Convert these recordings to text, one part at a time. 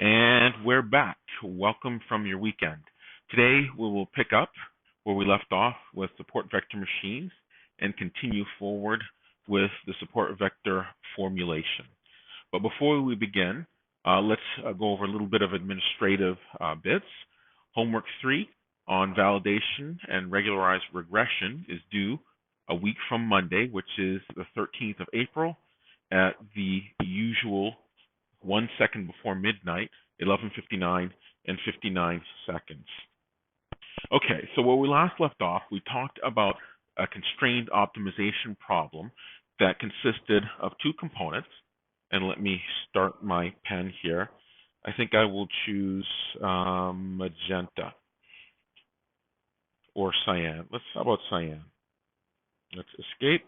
And we're back. Welcome from your weekend. Today we will pick up where we left off with support vector machines and continue forward with the support vector formulation. But before we begin, let's go over a little bit of administrative bits. Homework 3 on validation and regularized regression is due a week from Monday, which is the 13th of April at the usual 1 second before midnight, 11:59 and 59 seconds. Okay, so where we last left off, we talked about a constrained optimization problem that consisted of two components. And let me start my pen here. I think I will choose magenta or cyan. How about cyan? Let's escape.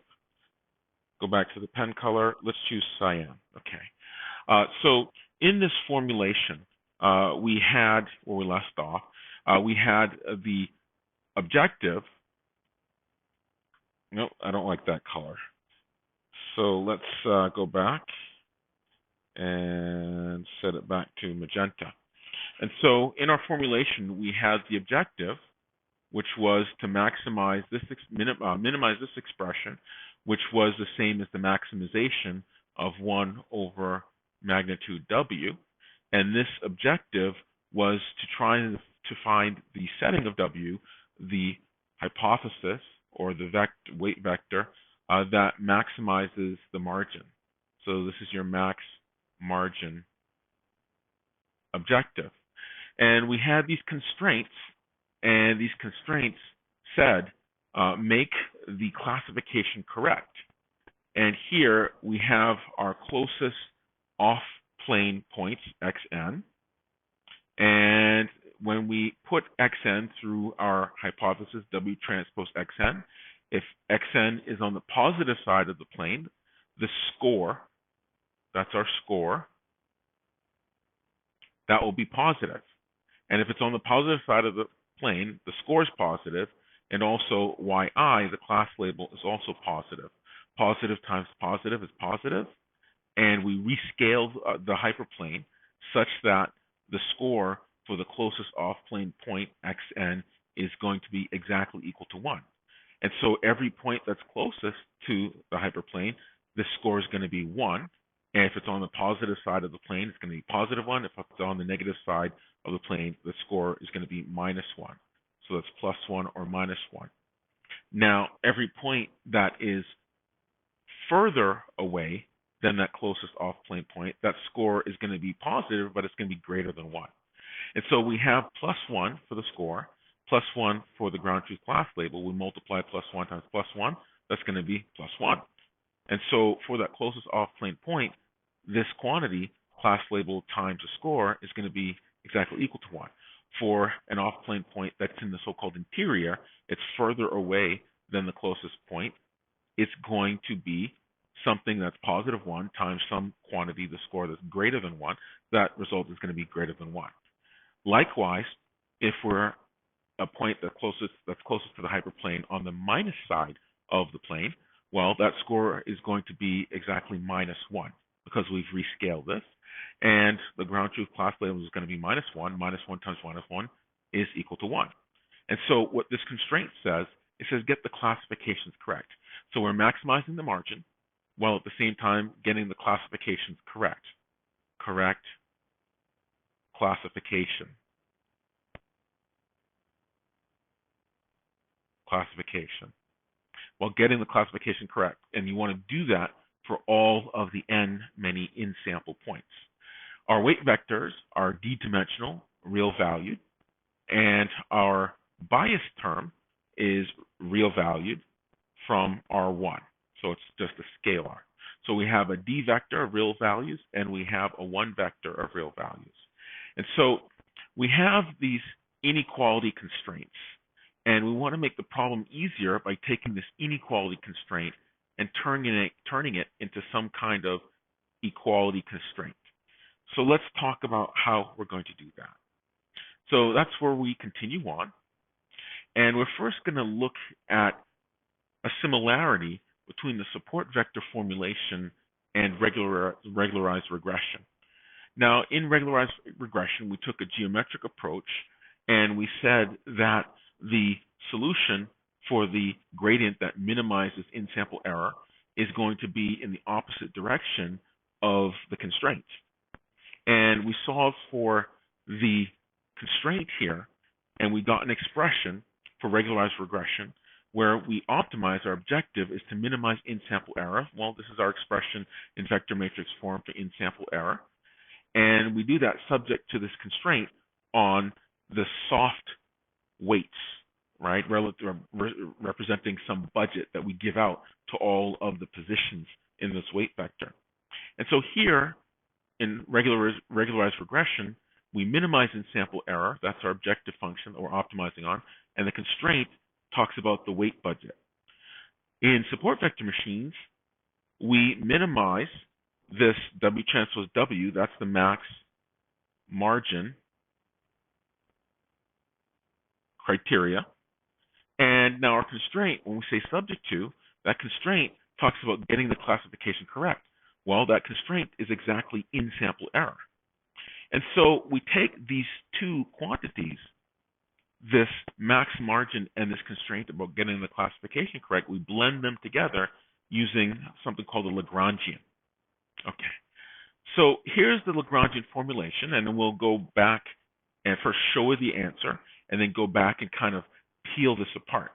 Go back to the pen color. Let's choose cyan. Okay. So in this formulation, we had, where we left off, we had the objective. Nope, I don't like that color. So let's go back and set it back to magenta. And so in our formulation, we had the objective, which was to maximize this, minimize this expression, which was the same as the maximization of 1 over magnitude W. And this objective was to try to find the setting of W, the hypothesis or the weight vector that maximizes the margin. So this is your max margin objective. And we had these constraints, and these constraints said make the classification correct. And here we have our closest off-plane points, xn. And when we put xn through our hypothesis, W transpose xn, if xn is on the positive side of the plane, the score, that's our score, that will be positive. And if it's on the positive side of the plane, the score is positive, and also yi, the class label, is also positive. Positive times positive is positive, and we rescaled the hyperplane such that the score for the closest off-plane point, xn, is going to be exactly equal to 1. And so every point that's closest to the hyperplane, the score is going to be 1. And if it's on the positive side of the plane, it's going to be positive 1. If it's on the negative side of the plane, the score is going to be minus 1. So that's plus 1 or minus 1. Now, every point that is further away than that closest off-plane point, that score is going to be positive, but it's going to be greater than 1. And so we have plus 1 for the score, plus 1 for the ground truth class label. We multiply plus 1 times plus 1. That's going to be plus 1. And so for that closest off-plane point, this quantity, class label times the score, is going to be exactly equal to 1. For an off-plane point that's in the so-called interior, it's further away than the closest point. It's going to be something that's positive 1 times some quantity, the score that's greater than 1. That result is going to be greater than 1. Likewise, if we're a point that's closest to the hyperplane on the minus side of the plane, well, that score is going to be exactly minus 1 because we've rescaled this. And the ground truth class label is going to be minus 1. Minus 1 times minus 1 is equal to 1. And so what this constraint says, it says get the classifications correct. So we're maximizing the margin while at the same time getting the classifications correct. Correct classification. Classification. While getting the classification correct. And you want to do that for all of the n many in-sample points. Our weight vectors are d-dimensional, real valued, and our bias term is real valued from R1. So it's just a scalar. So we have a d vector of real values, and we have a 1 vector of real values. And so we have these inequality constraints, and we want to make the problem easier by taking this inequality constraint and turning it into some kind of equality constraint. So let's talk about how we're going to do that. So that's where we continue on. And we're first going to look at a similarity between the support vector formulation and regularized regression. Now, in regularized regression, we took a geometric approach and we said that the solution for the gradient that minimizes in-sample error is going to be in the opposite direction of the constraint. And we solved for the constraint here, and we got an expression for regularized regression where we optimize. Our objective is to minimize in-sample error. Well, this is our expression in vector matrix form for in-sample error. And we do that subject to this constraint on the soft weights, right, representing some budget that we give out to all of the positions in this weight vector. And so here, in regularized regression, we minimize in-sample error. That's our objective function that we're optimizing on. And the constraint talks about the weight budget. In support vector machines, we minimize this W transpose W, that's the max margin criteria. And now our constraint, when we say subject to, that constraint talks about getting the classification correct. Well, that constraint is exactly in-sample error. And so we take these two quantities, this max margin and this constraint about getting the classification correct, we blend them together using something called a Lagrangian. Okay, so here's the Lagrangian formulation, and then we'll go back and first show you the answer, and then go back and kind of peel this apart.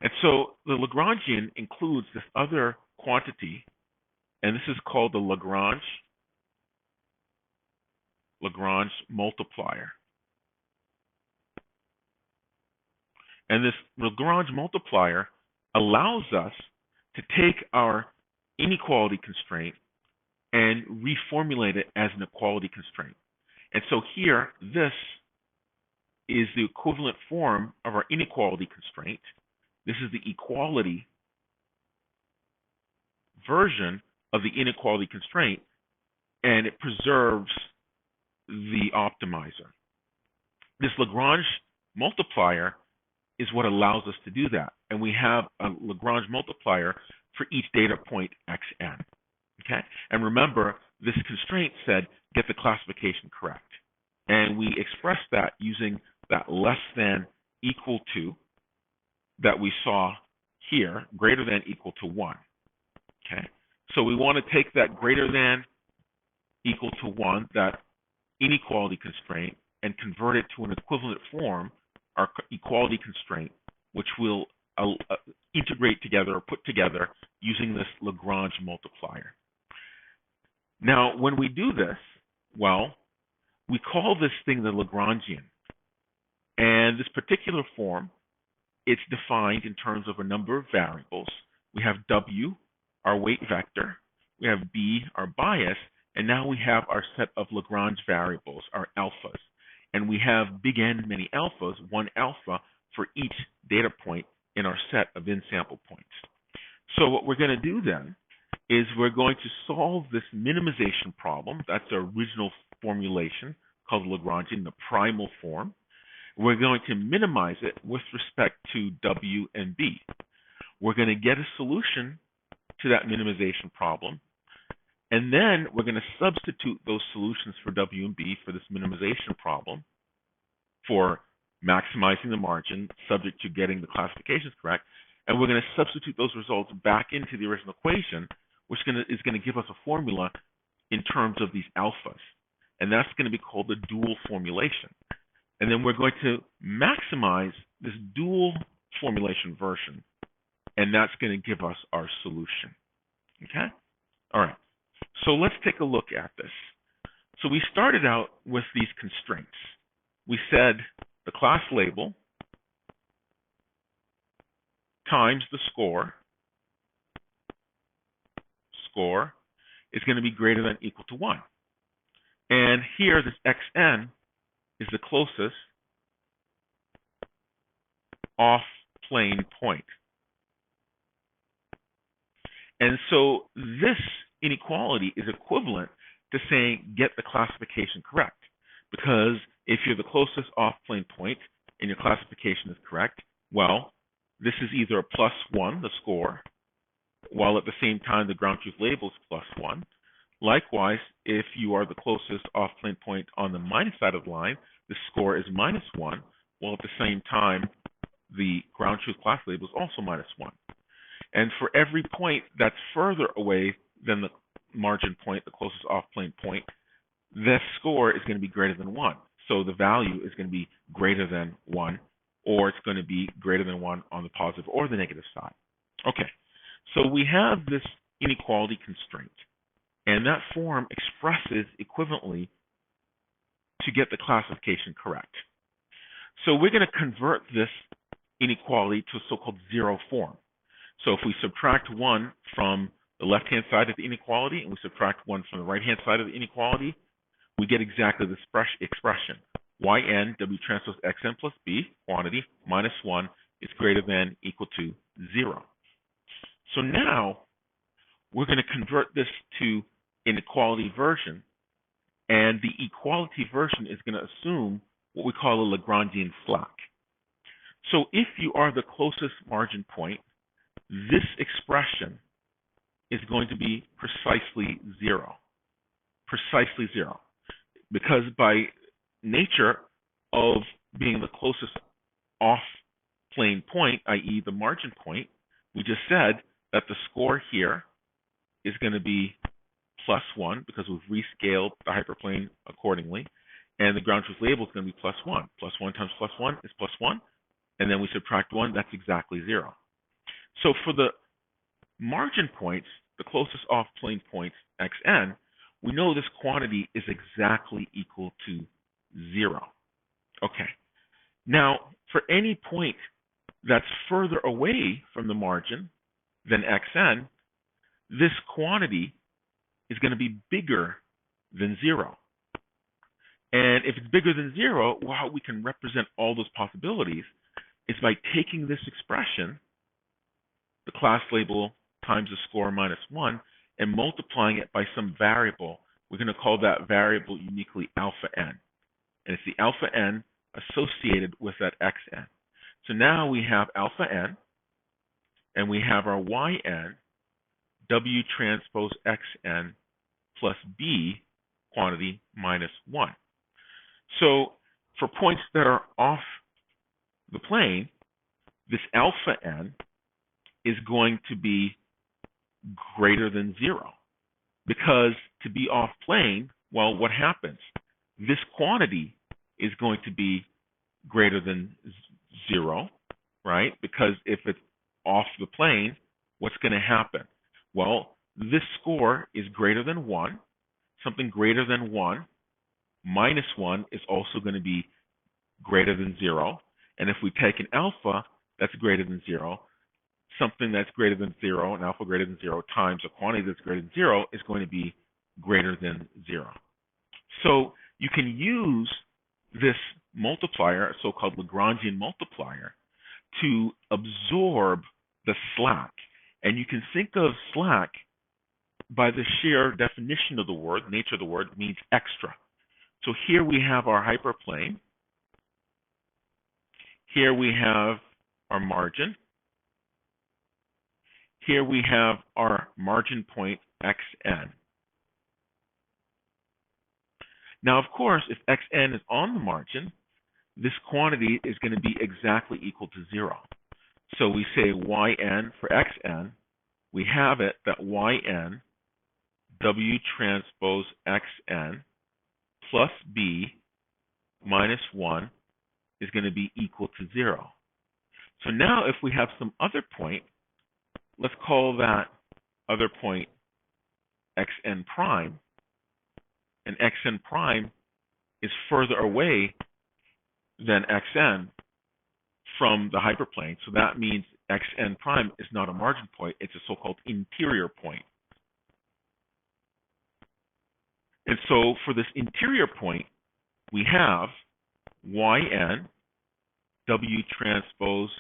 And so the Lagrangian includes this other quantity, and this is called the Lagrange multiplier. And this Lagrange multiplier allows us to take our inequality constraint and reformulate it as an equality constraint. And so here, this is the equivalent form of our inequality constraint. This is the equality version of the inequality constraint, and it preserves the optimizer. This Lagrange multiplier is what allows us to do that. And we have a Lagrange multiplier for each data point xn. Okay? And remember, this constraint said get the classification correct. And we express that using that less than equal to that we saw here, greater than equal to 1. Okay? So we want to take that greater than equal to 1, that inequality constraint, and convert it to an equivalent form, our equality constraint, which we'll integrate together or put together using this Lagrange multiplier. Now, when we do this, well, we call this thing the Lagrangian. And this particular form, it's defined in terms of a number of variables. We have W, our weight vector. We have B, our bias. And now we have our set of Lagrange variables, our alphas. And we have big N many alphas, 1 alpha for each data point in our set of in-sample points. So what we're going to do then is we're going to solve this minimization problem. That's our original formulation called the Lagrangian, the primal form. We're going to minimize it with respect to W and B. We're going to get a solution to that minimization problem. And then we're going to substitute those solutions for W and B for this minimization problem for maximizing the margin subject to getting the classifications correct. And we're going to substitute those results back into the original equation, which is going to give us a formula in terms of these alphas. And that's going to be called the dual formulation. And then we're going to maximize this dual formulation version, and that's going to give us our solution. Okay? All right. So let's take a look at this. So we started out with these constraints. We said the class label times the score is going to be greater than or equal to 1. And here, this xn is the closest off-plane point. And so this inequality is equivalent to saying get the classification correct. Because if you're the closest off-plane point and your classification is correct, well, this is either a +1, the score, while at the same time the ground truth label is +1, Likewise, if you are the closest off-plane point on the minus side of the line, the score is -1, while at the same time, the ground truth class label is also -1. And for every point that's further away than the margin point, the closest off-plane point, the score is going to be greater than 1. So the value is going to be greater than 1, or it's going to be greater than 1 on the positive or the negative side. Okay, so we have this inequality constraint, and that form expresses equivalently to get the classification correct. So we're going to convert this inequality to a so-called zero form. So if we subtract 1 from the left-hand side of the inequality and we subtract 1 from the right-hand side of the inequality, we get exactly this expression. Yn W transpose Xn plus B, quantity, -1 is greater than equal to 0. So now we're going to convert this to an equality version, and the equality version is going to assume what we call a Lagrangian slack. So if you are the closest margin point, this expression is going to be precisely 0. Precisely 0. Because by nature of being the closest off-plane point, i.e. the margin point, we just said that the score here is going to be +1 because we've rescaled the hyperplane accordingly, and the ground truth label is going to be +1. +1 times +1 is +1, and then we subtract 1, that's exactly 0. So for the margin points, the closest off-plane points, xn, we know this quantity is exactly equal to 0. Okay. Now, for any point that's further away from the margin than xn, this quantity is going to be bigger than 0. And if it's bigger than 0, well, how we can represent all those possibilities is by taking this expression, the class label times the score -1, and multiplying it by some variable. We're going to call that variable uniquely alpha n. And it's the alpha n associated with that xn. So now we have alpha n, and we have our yn, W transpose xn plus B, quantity -1. So for points that are off the plane, this alpha n is going to be greater than 0. Because to be off plane, well, what happens? This quantity is going to be greater than 0, right? Because if it's off the plane, what's going to happen? Well, this score is greater than 1. Something greater than 1 -1 is also going to be greater than 0. And if we take an alpha that's greater than 0, something that's greater than 0, an alpha greater than 0 times a quantity that's greater than 0 is going to be greater than 0. So you can use this multiplier, a so-called Lagrangian multiplier, to absorb the slack. And you can think of slack by the sheer definition of the word, nature of the word, means extra. So here we have our hyperplane. Here we have our margin. Here we have our margin point xn. Now, of course, if xn is on the margin, this quantity is going to be exactly equal to 0. So we say yn for xn, we have it that yn W transpose xn plus B -1 is going to be equal to 0. So now if we have some other point, let's call that other point xn prime, and xn prime is further away than xn from the hyperplane. So that means xn prime is not a margin point, it's a so-called interior point. And so for this interior point, we have yn W transpose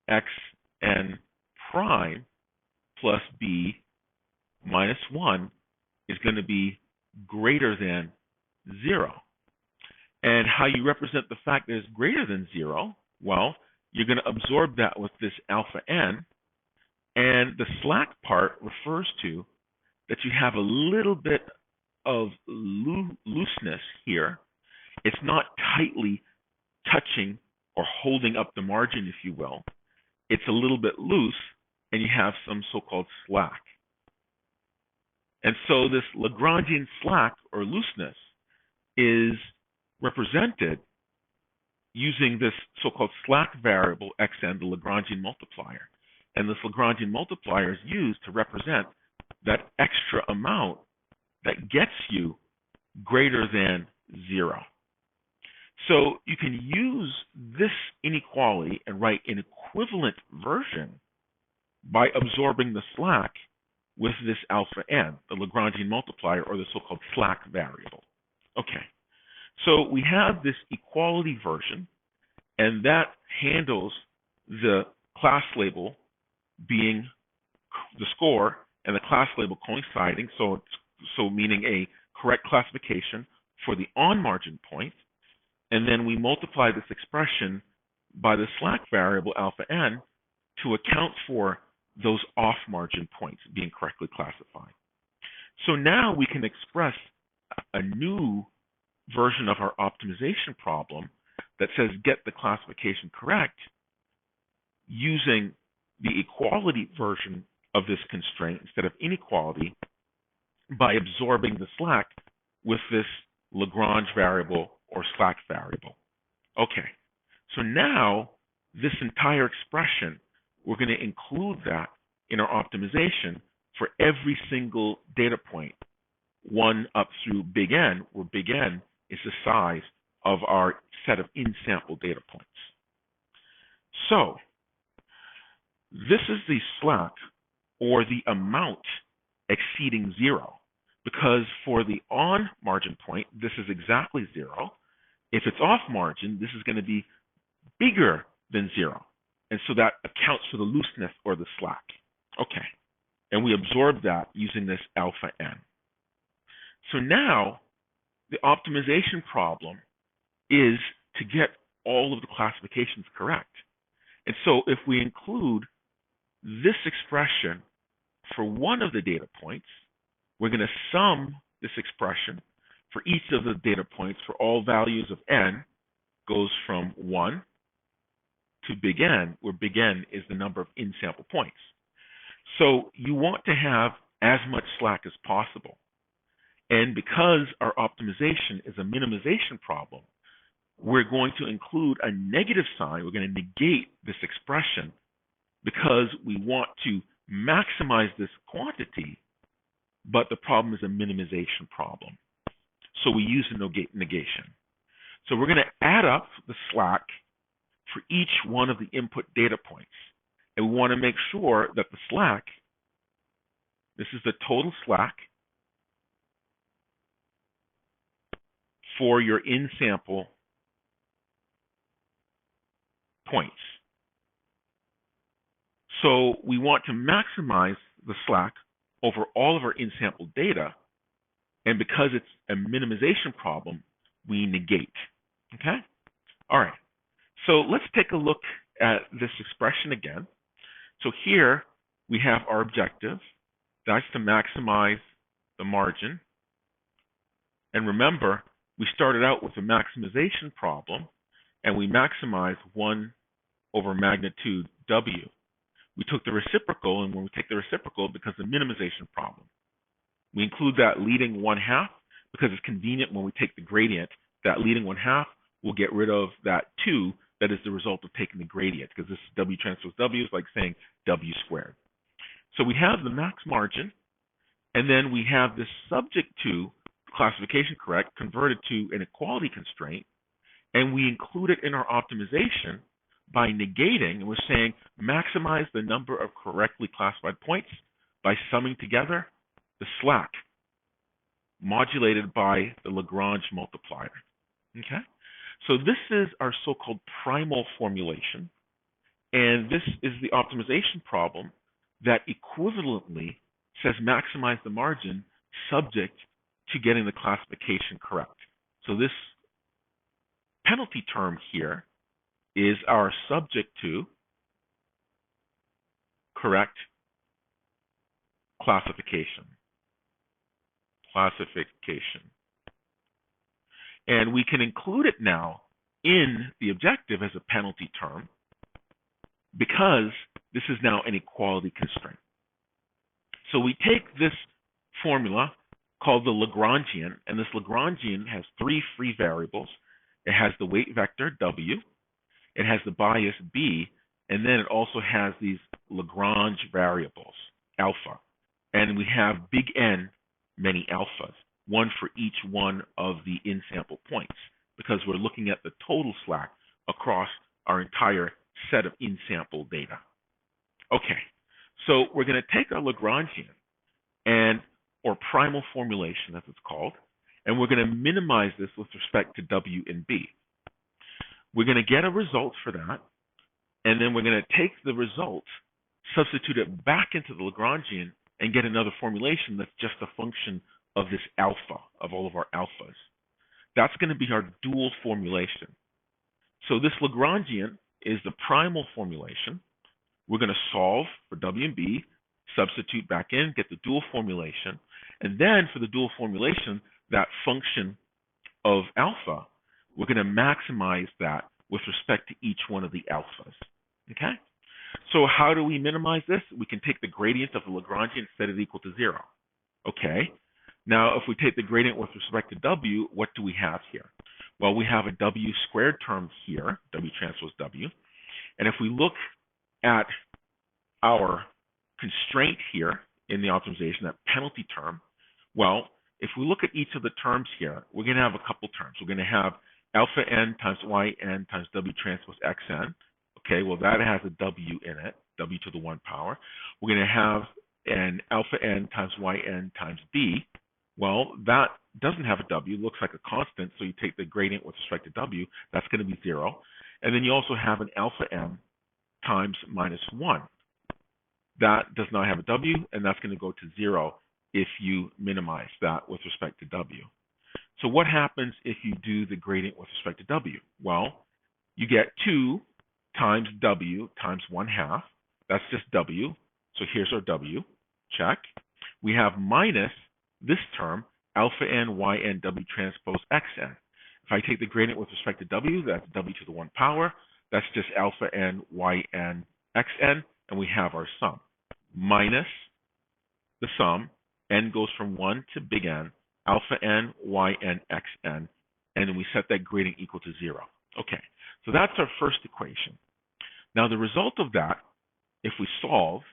xn prime plus B -1 is going to be greater than 0. And how you represent the fact that it's greater than 0, well, you're going to absorb that with this alpha n, and the slack part refers to that you have a little bit of looseness here. It's not tightly touching or holding up the margin, if you will. It's a little bit loose, and you have some so-called slack. And so this Lagrangian slack or looseness is represented using this so-called slack variable xn, the Lagrangian multiplier. And this Lagrangian multiplier is used to represent that extra amount that gets you greater than 0. So you can use this inequality and write an equivalent version by absorbing the slack with this alpha n, the Lagrangian multiplier, or the so-called slack variable. Okay, so we have this equality version, and that handles the class label being the score and the class label coinciding, so meaning a correct classification for the on-margin point, and then we multiply this expression by the slack variable alpha n to account for those off-margin points being correctly classified. So now we can express a new version of our optimization problem that says get the classification correct using the equality version of this constraint instead of inequality by absorbing the slack with this Lagrange variable or slack variable. Okay, so now this entire expression, we're going to include that in our optimization for every single data point, 1 up through big N, where big N is the size of our set of in-sample data points. So this is the slack, or the amount exceeding 0, because for the on-margin point, this is exactly 0. If it's off-margin, this is going to be bigger than 0. And so that accounts for the looseness or the slack. Okay, and we absorb that using this alpha n. So now the optimization problem is to get all of the classifications correct. And so if we include this expression for one of the data points, we're going to sum this expression for each of the data points for all values of n goes from 1 to big N, where big N is the number of in-sample points. So you want to have as much slack as possible. And because our optimization is a minimization problem, we're going to include a negative sign. We're going to negate this expression because we want to maximize this quantity, but the problem is a minimization problem. So we use a negation. So we're going to add up the slack for each one of the input data points. And we want to make sure that the slack, this is the total slack for your in-sample points. So we want to maximize the slack over all of our in-sample data. And because it's a minimization problem, we negate. Okay? All right. So let's take a look at this expression again. So here we have our objective. That's to maximize the margin. And remember, we started out with a maximization problem, and we maximized 1 over magnitude W. We took the reciprocal, and when we take the reciprocal, it becomes a minimization problem. We include that leading 1/2 because it's convenient when we take the gradient. That leading 1/2 will get rid of that 2 that is the result of taking the gradient, because this W transpose W is like saying W squared. So we have the max margin, and then we have this subject to classification correct converted to an equality constraint, and we include it in our optimization by negating, and we're saying maximize the number of correctly classified points by summing together the slack modulated by the Lagrange multiplier. Okay? So this is our so-called primal formulation, and this is the optimization problem that equivalently says maximize the margin subject to getting the classification correct. So this penalty term here is our subject to correct classification. classification. And we can include it now in the objective as a penalty term because this is now an equality constraint. So we take this formula called the Lagrangian, and this Lagrangian has three free variables. It has the weight vector, W, it has the bias, B, and then it also has these Lagrange variables, alpha. And we have big N, many alphas, one for each one of the in-sample points, because we're looking at the total slack across our entire set of in-sample data. Okay, so we're going to take our Lagrangian, or primal formulation, as it's called, and we're going to minimize this with respect to W and B. We're going to get a result for that, and then we're going to take the result, substitute it back into the Lagrangian, and get another formulation that's just a function of this alpha, of all of our alphas. That's going to be our dual formulation. So this Lagrangian is the primal formulation. We're going to solve for W and B, substitute back in, get the dual formulation, and then for the dual formulation, that function of alpha, we're going to maximize that with respect to each one of the alphas. Okay? So how do we minimize this? We can take the gradient of the Lagrangian and set it equal to 0. Okay. Now, if we take the gradient with respect to W, what do we have here? Well, we have a W squared term here, W transpose W. And if we look at our constraint here in the optimization, that penalty term, well, if we look at each of the terms here, we're going to have a couple terms. We're going to have alpha n times yn times W transpose xn. Okay, well, that has a W in it, W to the 1 power. We're going to have an alpha n times yn times b. Well, that doesn't have a W, looks like a constant, so you take the gradient with respect to W, that's going to be 0. And then you also have an alpha m times minus 1. That does not have a W, and that's going to go to 0 if you minimize that with respect to W. So what happens if you do the gradient with respect to W? Well, you get 2 times W times 1/2. That's just W. So here's our W. Check. We have minus this term, alpha n yn W transpose xn. If I take the gradient with respect to W, that's W to the 1 power. That's just alpha n yn xn, and we have our sum. Minus the sum, n goes from 1 to big N, alpha n yn xn, and then we set that gradient equal to 0. Okay, so that's our first equation. Now the result of that, if we solve,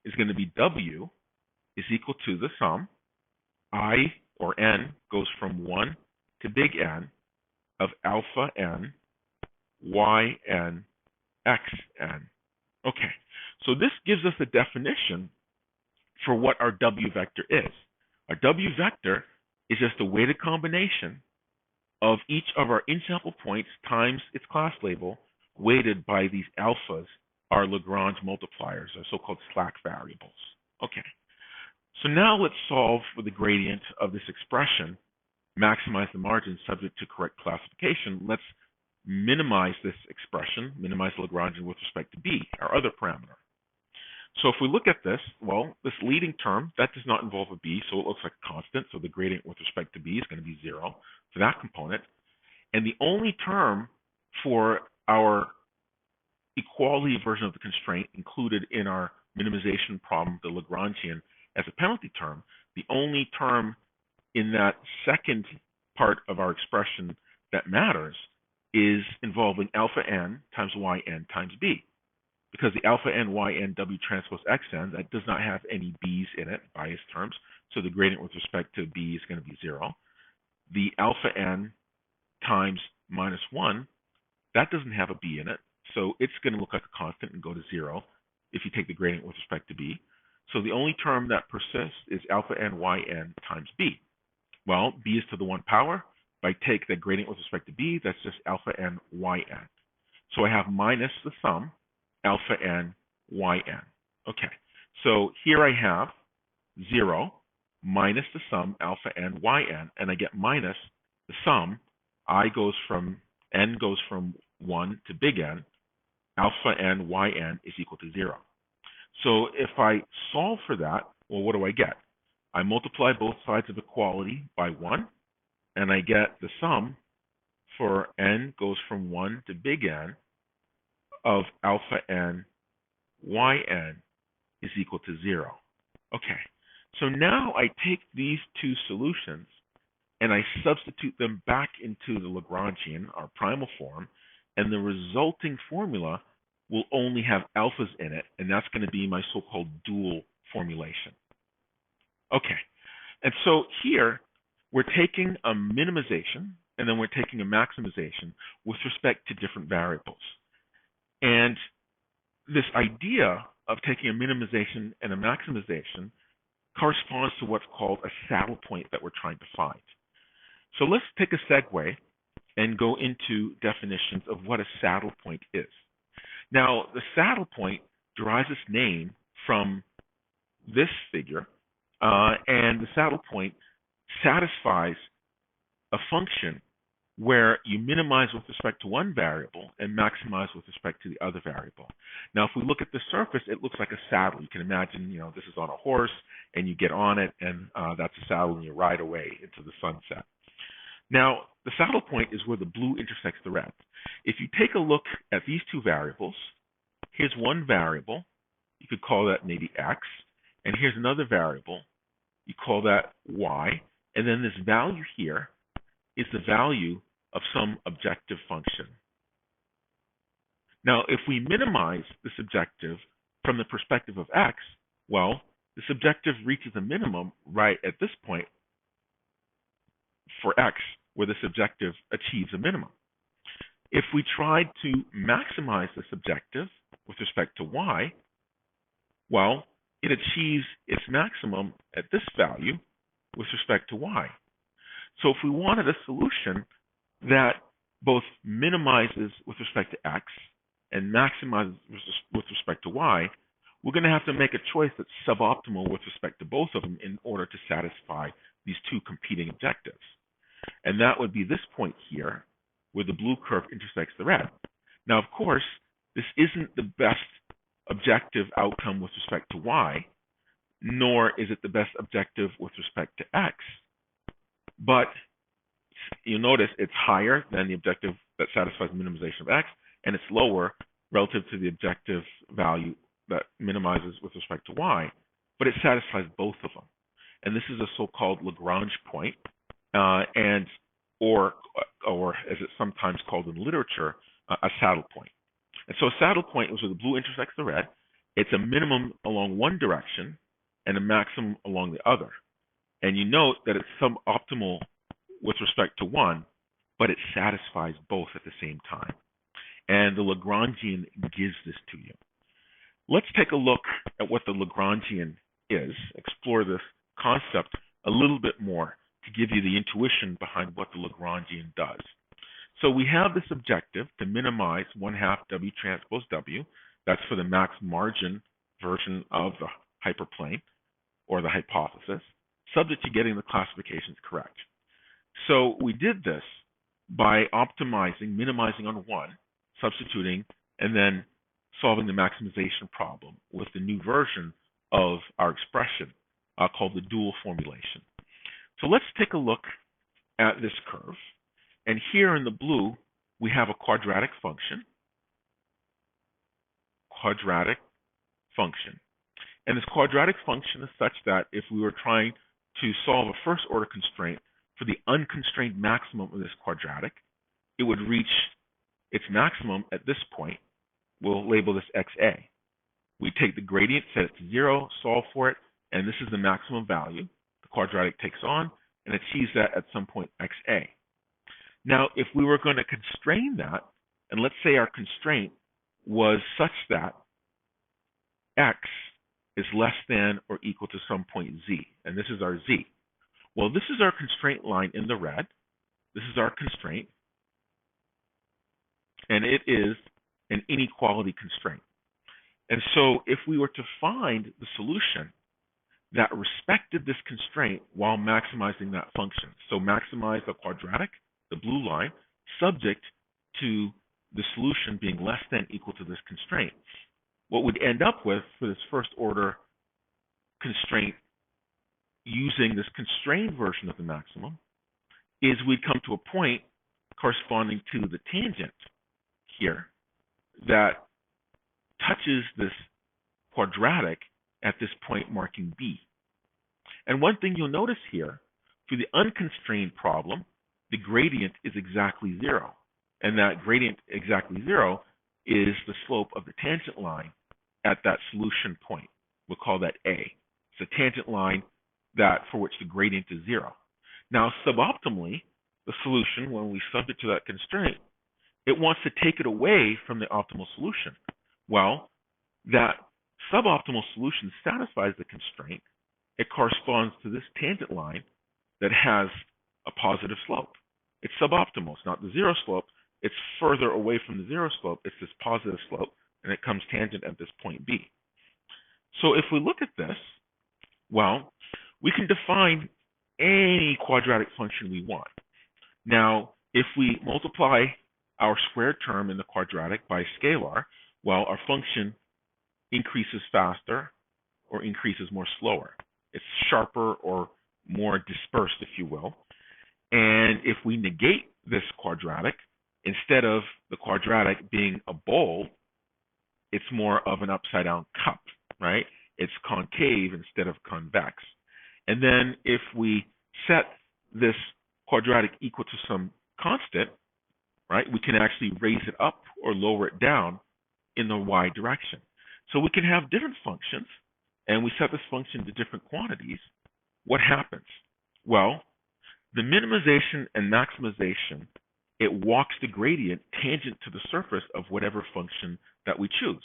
is going to be W is equal to the sum, I, or n, goes from 1 to big N of alpha n yn xn. Okay, so this gives us a definition for what our W vector is. Our W vector is just a weighted combination of each of our in-sample points times its class label, weighted by these alphas, our Lagrange multipliers, our so-called slack variables. Okay, so now let's solve for the gradient of this expression, maximize the margin subject to correct classification. Let's minimize this expression, minimize Lagrangian with respect to B, our other parameter. So if we look at this, well, this leading term, that does not involve a B, so it looks like a constant. So the gradient with respect to B is going to be 0 for that component. And the only term for our equality version of the constraint included in our minimization problem, the Lagrangian, as a penalty term, the only term in that second part of our expression that matters is involving alpha n times yn times b. Because the alpha n yn W transpose xn, that does not have any b's in it, bias terms, so the gradient with respect to b is going to be 0. The alpha n times minus 1, that doesn't have a b in it, so it's going to look like a constant and go to 0 if you take the gradient with respect to b. So the only term that persists is alpha n yn times b. Well, b is to the 1 power. If I take the gradient with respect to b, that's just alpha n yn. So I have minus the sum, alpha n yn. Okay, so here I have 0 minus the sum, alpha n yn, and I get minus the sum, n goes from 1 to big N, alpha n yn is equal to 0. So if I solve for that, well, what do I get? I multiply both sides of equality by 1, and I get the sum for n goes from 1 to big N of alpha n yn is equal to 0. Okay, so now I take these two solutions and I substitute them back into the Lagrangian, our primal form, and the resulting formula will only have alphas in it, and that's going to be my so-called dual formulation. Okay, and so here we're taking a minimization and then we're taking a maximization with respect to different variables. And this idea of taking a minimization and a maximization corresponds to what's called a saddle point that we're trying to find. So let's take a segue and go into definitions of what a saddle point is. Now, the saddle point derives its name from this figure, and the saddle point satisfies a function where you minimize with respect to one variable and maximize with respect to the other variable. Now, if we look at the surface, it looks like a saddle. You can imagine, this is on a horse, and you get on it, and that's a saddle, and you ride away into the sunset. Now, the saddle point is where the blue intersects the red. If you take a look at these two variables, here's one variable. You could call that maybe x, and here's another variable. You call that y, and then this value here is the value of some objective function. Now, if we minimize this objective from the perspective of x, well, this objective reaches a minimum right at this point for x, where this objective achieves a minimum. If we tried to maximize this objective with respect to y, well, it achieves its maximum at this value with respect to y. So if we wanted a solution that both minimizes with respect to x and maximizes with respect to y, we're going to have to make a choice that's suboptimal with respect to both of them in order to satisfy these two competing objectives. And that would be this point here, where the blue curve intersects the red. Now, of course, this isn't the best objective outcome with respect to y, nor is it the best objective with respect to x. But you'll notice it's higher than the objective that satisfies minimization of x, and it's lower relative to the objective value that minimizes with respect to y, but it satisfies both of them. And this is a so-called Lagrange point, or as it's sometimes called in literature, a saddle point. And so a saddle point is where the blue intersects the red. It's a minimum along one direction and a maximum along the other. And you note that it's suboptimal with respect to one, but it satisfies both at the same time. And the Lagrangian gives this to you. Let's take a look at what the Lagrangian is, explore this concept a little bit more to give you the intuition behind what the Lagrangian does. So we have this objective to minimize 1/2 W transpose W. That's for the max margin version of the hyperplane or the hypothesis, subject to getting the classifications correct. So we did this by optimizing, minimizing on one, substituting, and then solving the maximization problem with the new version of our expression called the dual formulation. So let's take a look at this curve. And here in the blue, we have a quadratic function. And this quadratic function is such that if we were trying to solve a first order constraint for the unconstrained maximum of this quadratic, it would reach its maximum at this point. We'll label this XA. We take the gradient, set it to 0, solve for it, and this is the maximum value the quadratic takes on, and achieves that at some point XA. Now, if we were going to constrain that, and let's say our constraint was such that x is less than or equal to some point z, and this is our z. Well, this is our constraint line in the red. This is our constraint, and it is an inequality constraint. And so if we were to find the solution that respected this constraint while maximizing that function, so maximize the quadratic, the blue line, subject to the solution being less than equal to this constraint, what we'd end up with for this first order constraint using this constrained version of the maximum is we'd come to a point corresponding to the tangent here that touches this quadratic at this point marking B. And one thing you'll notice here, for the unconstrained problem, the gradient is exactly 0. And that gradient exactly 0 is the slope of the tangent line at that solution point. We'll call that A. It's a tangent line that for which the gradient is 0. Now, suboptimally, the solution, when we sub it to that constraint, it wants to take it away from the optimal solution. Well, that suboptimal solution satisfies the constraint. It corresponds to this tangent line that has a positive slope. It's suboptimal. It's not the 0 slope. It's further away from the 0 slope. It's this positive slope, and it comes tangent at this point B. So if we look at this, well, we can define any quadratic function we want. Now, if we multiply our squared term in the quadratic by scalar, well, our function increases faster or increases more slower. It's sharper or more dispersed, if you will. And if we negate this quadratic, instead of the quadratic being a bowl, it's more of an upside down cup, right? It's concave instead of convex. And then if we set this quadratic equal to some constant, right, we can actually raise it up or lower it down in the y direction. So we can have different functions, and we set this function to different quantities. What happens? Well, the minimization and maximization, it walks the gradient tangent to the surface of whatever function that we choose.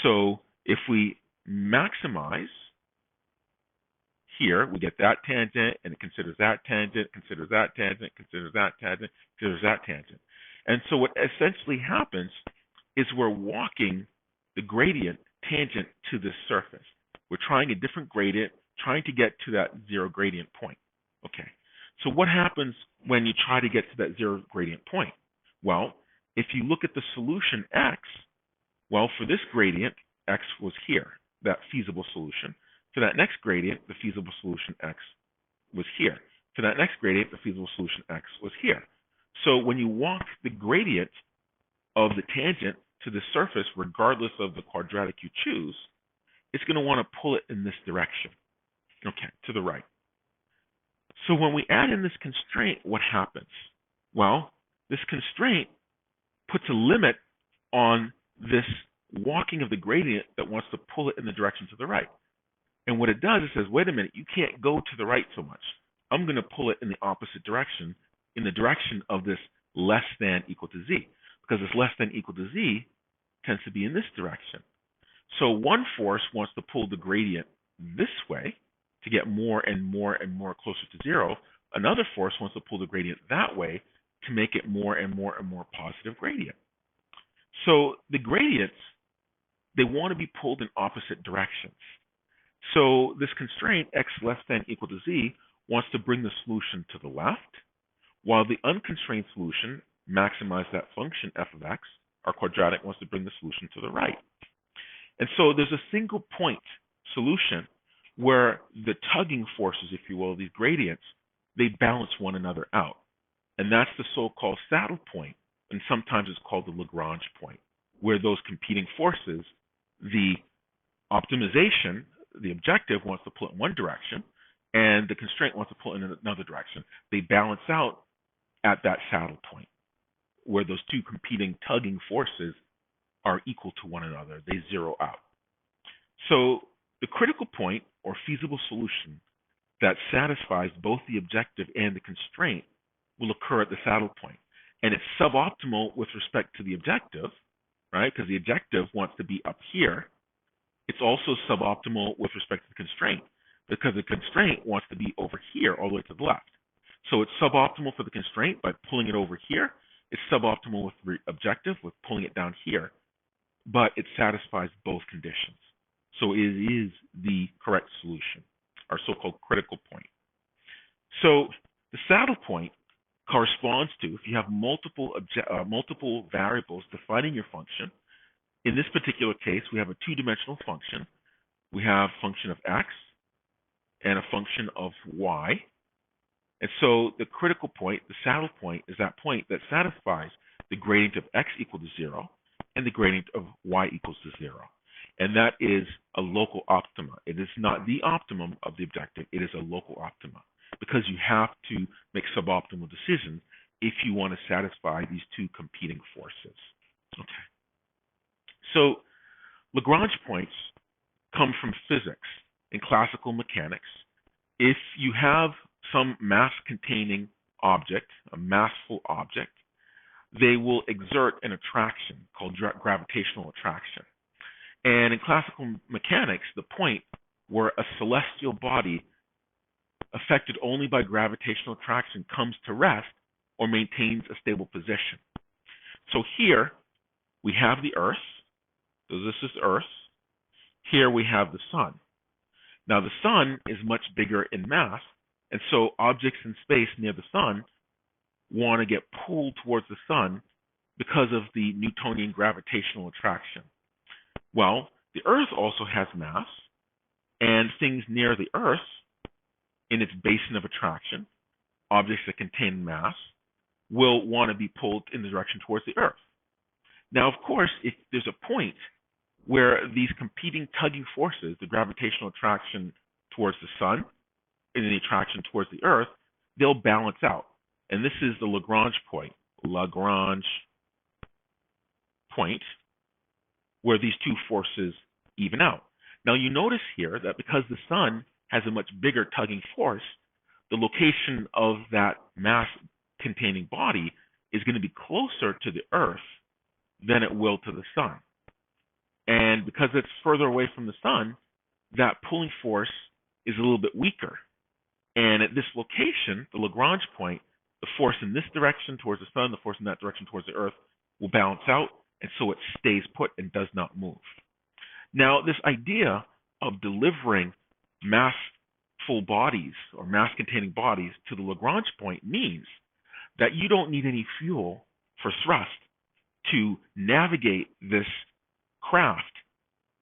So if we maximize here, we get that tangent, and it considers that tangent, considers that tangent, considers that tangent, considers that tangent. And so what essentially happens is we're walking the gradient tangent to this surface. We're trying a different gradient, trying to get to that 0 gradient point. Okay, so what happens when you try to get to that 0 gradient point? Well, if you look at the solution x, well, for this gradient, x was here, that feasible solution. For that next gradient, the feasible solution x was here. For that next gradient, the feasible solution x was here. So when you walk the gradient of the tangent to the surface, regardless of the quadratic you choose, it's going to want to pull it in this direction, okay, to the right. So when we add in this constraint, what happens? Well, this constraint puts a limit on this walking of the gradient that wants to pull it in the direction to the right. And what it does, it says, wait a minute, you can't go to the right so much. I'm going to pull it in the opposite direction, in the direction of this less than equal to z, because this less than equal to z tends to be in this direction. So one force wants to pull the gradient this way to get more and more and more closer to 0. Another force wants to pull the gradient that way to make it more and more and more positive gradient. So the gradients, they want to be pulled in opposite directions. So this constraint, x less than equal to z, wants to bring the solution to the left, while the unconstrained solution, maximize that function f of x, our quadratic, wants to bring the solution to the right. And so there's a single point solution where the tugging forces, if you will, these gradients, they balance one another out. And that's the so-called saddle point, and sometimes it's called the Lagrange point, where those competing forces, the optimization, the objective wants to pull it in one direction, and the constraint wants to pull it in another direction. They balance out at that saddle point, where those two competing tugging forces are equal to one another. They zero out. So the critical point, or feasible solution, that satisfies both the objective and the constraint will occur at the saddle point. And it's suboptimal with respect to the objective, right? Because the objective wants to be up here. It's also suboptimal with respect to the constraint, because the constraint wants to be over here all the way to the left. So it's suboptimal for the constraint by pulling it over here. It's suboptimal with the objective with pulling it down here, but it satisfies both conditions. So it is the correct solution, our so-called critical point. So the saddle point corresponds to, if you have multiple variables defining your function. In this particular case, we have a two-dimensional function. We have function of x, and a function of y. And so the critical point, the saddle point, is that point that satisfies the gradient of x equal to 0 and the gradient of y equals to 0. And that is a local optima. It is not the optimum of the objective. It is a local optima because you have to make suboptimal decisions if you want to satisfy these two competing forces. Okay. So Lagrange points come from physics and classical mechanics. If you have some mass-containing object, a massful object, they will exert an attraction called gravitational attraction. And in classical mechanics, the point where a celestial body affected only by gravitational attraction comes to rest or maintains a stable position. So here we have the Earth. So this is Earth. Here we have the Sun. Now the Sun is much bigger in mass, and so objects in space near the Sun want to get pulled towards the Sun because of the Newtonian gravitational attraction. Well, the Earth also has mass, and things near the Earth in its basin of attraction, objects that contain mass, will want to be pulled in the direction towards the Earth. Now, of course, if there's a point where these competing tugging forces, the gravitational attraction towards the Sun and the attraction towards the Earth, they'll balance out. And this is the Lagrange point, where these two forces even out. Now you notice here that because the Sun has a much bigger tugging force, the location of that mass-containing body is going to be closer to the Earth than it will to the Sun. And because it's further away from the Sun, that pulling force is a little bit weaker. And at this location, the Lagrange point, the force in this direction towards the Sun, the force in that direction towards the Earth will balance out, and so it stays put and does not move. Now, this idea of delivering mass-full bodies or mass-containing bodies to the Lagrange point means that you don't need any fuel for thrust to navigate this craft.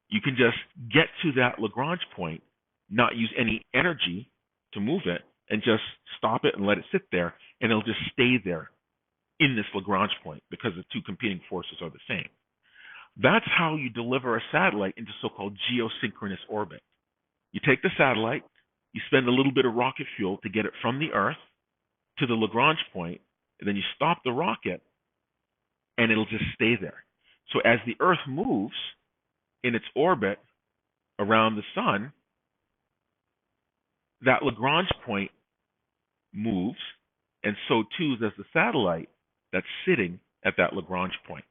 You can just get to that Lagrange point, not use any energy to move it, and just stop it and let it sit there, and it'll just stay there in this Lagrange point because the two competing forces are the same. That's how you deliver a satellite into so-called geosynchronous orbit. You take the satellite, you spend a little bit of rocket fuel to get it from the Earth to the Lagrange point, and then you stop the rocket, and it'll just stay there. So as the Earth moves in its orbit around the Sun, that Lagrange point moves, and so too does the satellite that's sitting at that Lagrange point.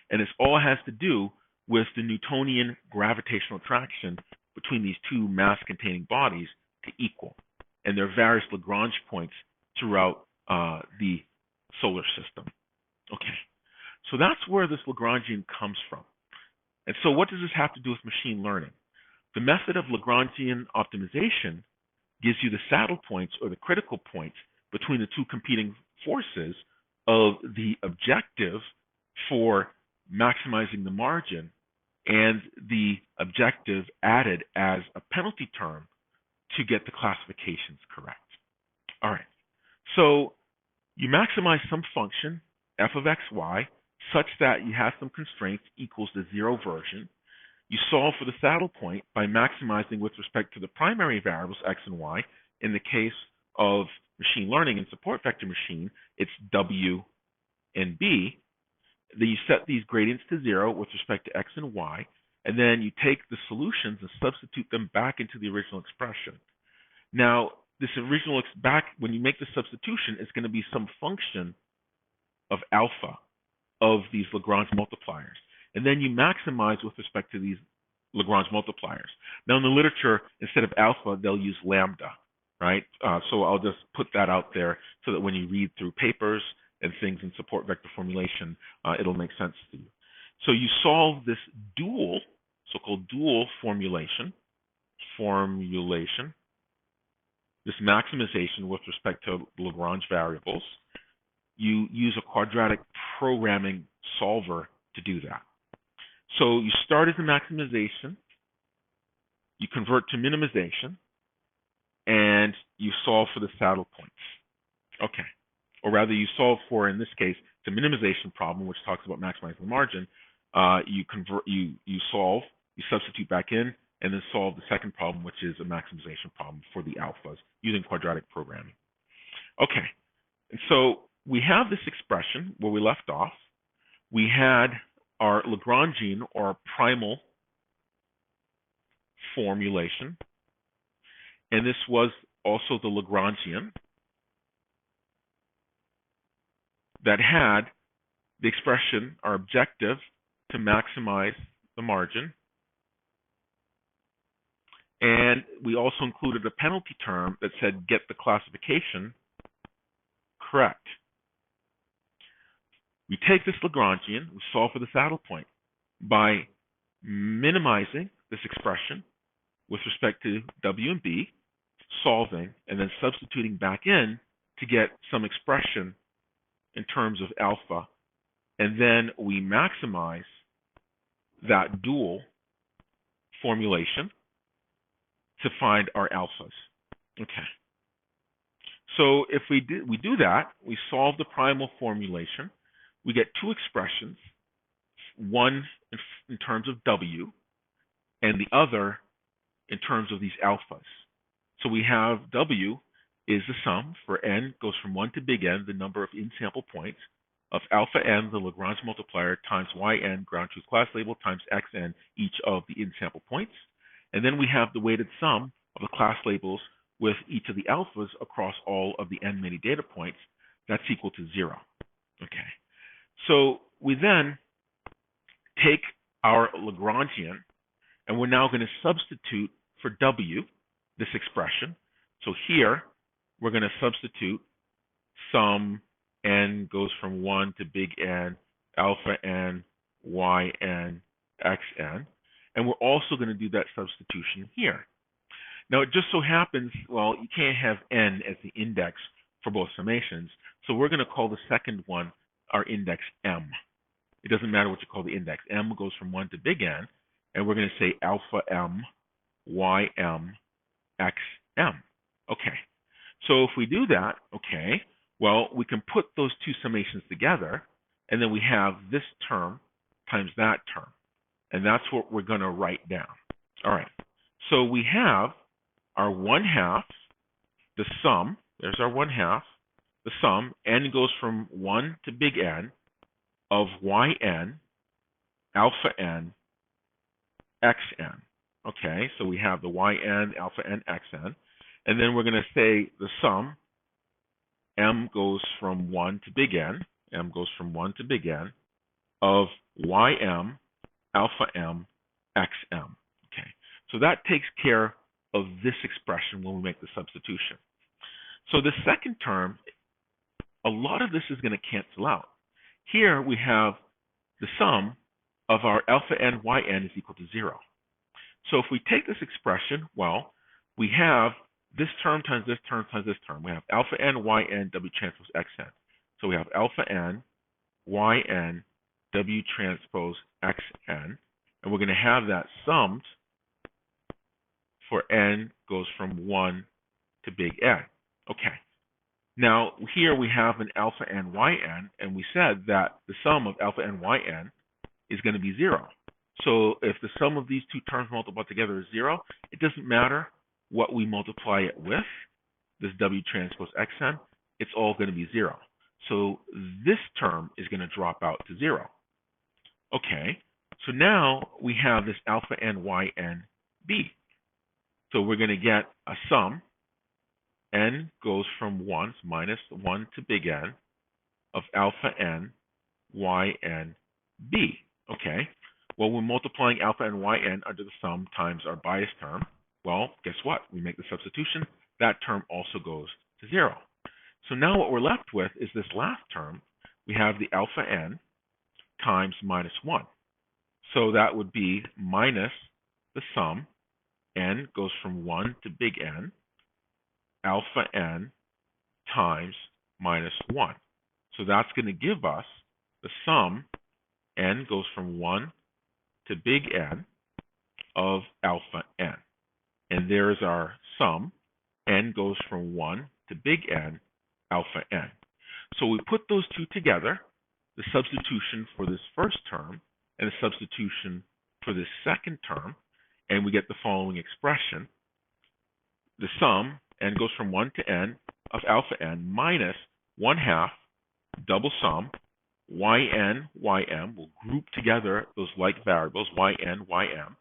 And this all has to do with the Newtonian gravitational attraction between these two mass-containing bodies to equal. And there are various Lagrange points throughout the solar system. Okay, so that's where this Lagrangian comes from. And so what does this have to do with machine learning? The method of Lagrangian optimization gives you the saddle points or the critical points between the two competing forces of the objective for maximizing the margin and the objective added as a penalty term to get the classifications correct. All right, so you maximize some function, f of x, y, such that you have some constraints equals the zero version. You solve for the saddle point by maximizing with respect to the primary variables x and y. In the case of machine learning and support vector machine, it's w and b. Then you set these gradients to 0 with respect to x and y, and then you take the solutions and substitute them back into the original expression. Now, this original when you make the substitution, it's going to be some function of alpha of these Lagrange multipliers. And then you maximize with respect to these Lagrange multipliers. Now, in the literature, instead of alpha, they'll use lambda, right? So I'll just put that out there so that when you read through papers and things in support vector formulation, it'll make sense to you. So you solve this dual, so-called dual formulation, this maximization with respect to Lagrange variables. You use a quadratic programming solver to do that. So you start as a maximization, you convert to minimization, and you solve for the saddle points. Okay. Or rather, you solve for, in this case, the minimization problem, which talks about maximizing the margin. You solve, you substitute back in, and then solve the second problem, which is a maximization problem for the alphas using quadratic programming. Okay, and so we have this expression where we left off. We had our Lagrangian or primal formulation, and this was also the Lagrangian that had the expression, our objective, to maximize the margin. And we also included a penalty term that said get the classification correct. We take this Lagrangian, we solve for the saddle point by minimizing this expression with respect to W and B, solving, and then substituting back in to get some expression in terms of alpha, and then we maximize that dual formulation to find our alphas. Okay. So if we do that, we solve the primal formulation. We get two expressions, one in terms of W and the other in terms of these alphas. So we have W is the sum for n goes from 1 to big N, the number of in-sample points, of alpha n, the Lagrange multiplier, times yn, ground truth class label, times xn, each of the in-sample points. And then we have the weighted sum of the class labels with each of the alphas across all of the n many data points. That's equal to 0. Okay. So we then take our Lagrangian, and we're now going to substitute for W this expression. So here, we're going to substitute sum n goes from 1 to big N, alpha n, yn, xn. And we're also going to do that substitution here. Now, it just so happens, well, you can't have n as the index for both summations, so we're going to call the second one our index m. It doesn't matter what you call the index. M goes from 1 to big N, and we're going to say alpha m, ym, xm. Okay. So if we do that, okay, well, we can put those two summations together, and then we have this term times that term. And that's what we're going to write down. All right. So we have our 1/2, the sum. There's our 1/2, the sum. N goes from 1 to big N of yn, alpha n, xn. Okay, so we have the yn, alpha n, xn. And then we're going to say the sum, m goes from 1 to big N, m goes from 1 to big N, of ym, alpha m, xm. Okay, so that takes care of this expression when we make the substitution. So the second term, a lot of this is going to cancel out. Here we have the sum of our alpha n, yn is equal to 0. So if we take this expression, well, we have this term times this term times this term. We have alpha n, yn, w transpose xn. So we have alpha n, yn, w transpose xn. And we're going to have that summed for n goes from 1 to big N. Okay. Now, here we have an alpha n, yn, and we said that the sum of alpha n, yn is going to be 0. So if the sum of these two terms multiplied together is 0, it doesn't matter what we multiply it with, this w transpose xn, it's all going to be 0. So this term is going to drop out to 0. Okay, so now we have this alpha n, yn, b. So we're going to get a sum, n goes from 1, minus 1 to big N, of alpha n, yn, b. Okay, well, we're multiplying alpha and yn under the sum times our bias term. Well, guess what? We make the substitution. That term also goes to 0. So now what we're left with is this last term. We have the alpha n times minus 1. So that would be minus the sum, n goes from 1 to big N, alpha n times minus 1. So that's going to give us the sum, n goes from 1 to big N, of alpha n. And there's our sum, n goes from 1 to big N, alpha n. So we put those two together, the substitution for this first term and the substitution for this second term, and we get the following expression. The sum, n goes from 1 to n, of alpha n minus 1/2 double sum yn, ym. We'll group together those like variables, yn, ym,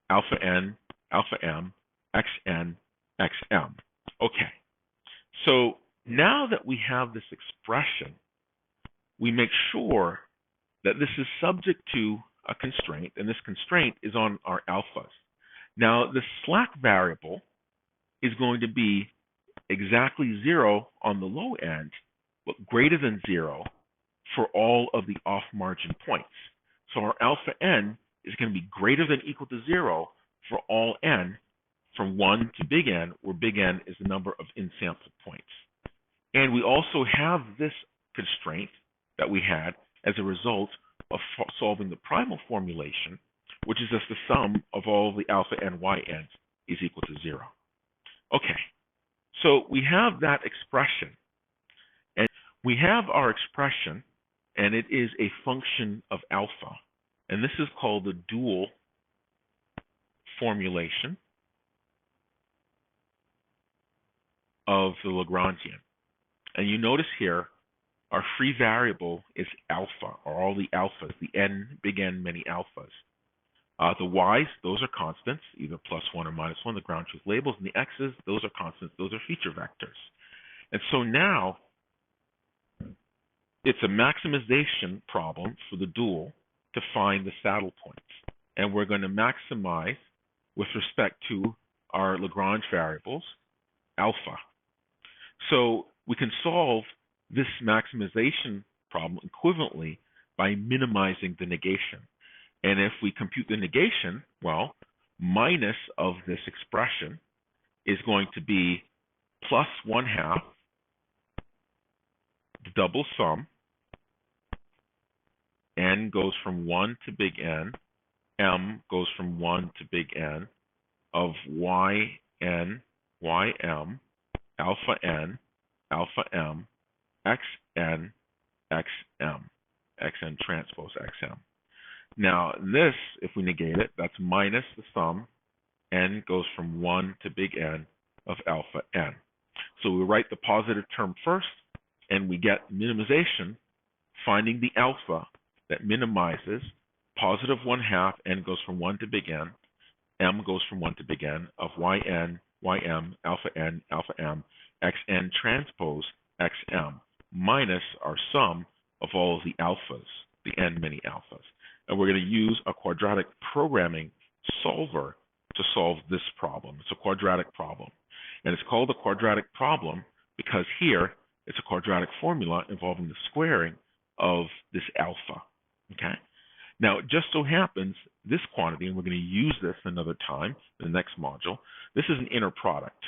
alpha n, alpha m, xn, xm. Okay, so now that we have this expression, we make sure that this is subject to a constraint, and this constraint is on our alphas. Now, the slack variable is going to be exactly 0 on the low end, but greater than 0 for all of the off-margin points. So our alpha n is going to be greater than or equal to 0 for all n from 1 to big N, where big N is the number of in-sample points. And we also have this constraint that we had as a result of solving the primal formulation, which is just the sum of all the alpha n yn's is equal to 0. Okay, so we have that expression. And we have our expression, and it is a function of alpha. And this is called the dual formulation of the Lagrangian. And you notice here, our free variable is alpha, or all the alphas, the n, big N, many alphas. The y's, those are constants, either +1 or -1, the ground truth labels, and the x's, those are constants, those are feature vectors. And so now, it's a maximization problem for the dual to find the saddle points. And we're going to maximize with respect to our Lagrange variables, alpha. So we can solve this maximization problem equivalently by minimizing the negation. And if we compute the negation, well, minus of this expression is going to be +1/2 the double sum, n goes from 1 to big N, m goes from 1 to big N, of yn, ym, alpha n, alpha m, xn, xm, xn transpose xm. Now this, if we negate it, that's minus the sum, n goes from 1 to big N of alpha n. So we write the positive term first, and we get minimization, finding the alpha that minimizes +1/2, n goes from 1 to big N, m goes from 1 to big N, of yn, ym, alpha n, alpha m, xn transpose xm, minus our sum of all of the alphas, the n many alphas. And we're going to use a quadratic programming solver to solve this problem. It's a quadratic problem. And it's called a quadratic problem because here it's a quadratic formula involving the squaring of this alpha. Okay? Now, it just so happens this quantity, and we're going to use this another time in the next module, this is an inner product.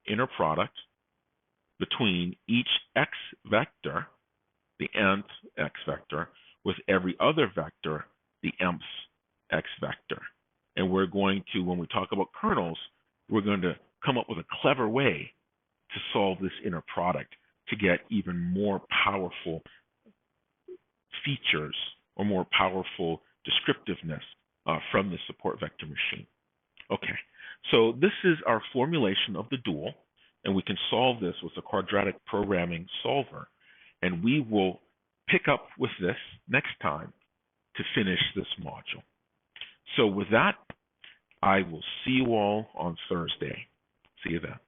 Inner product between each x vector, the nth x vector, with every other vector, the mth x vector. And we're going to, when we talk about kernels, we're going to come up with a clever way to solve this inner product to get even more powerful features or more powerful descriptiveness from the support vector machine. Okay, so this is our formulation of the dual, and we can solve this with a quadratic programming solver. And we will pick up with this next time to finish this module. So with that, I will see you all on Thursday. See you then.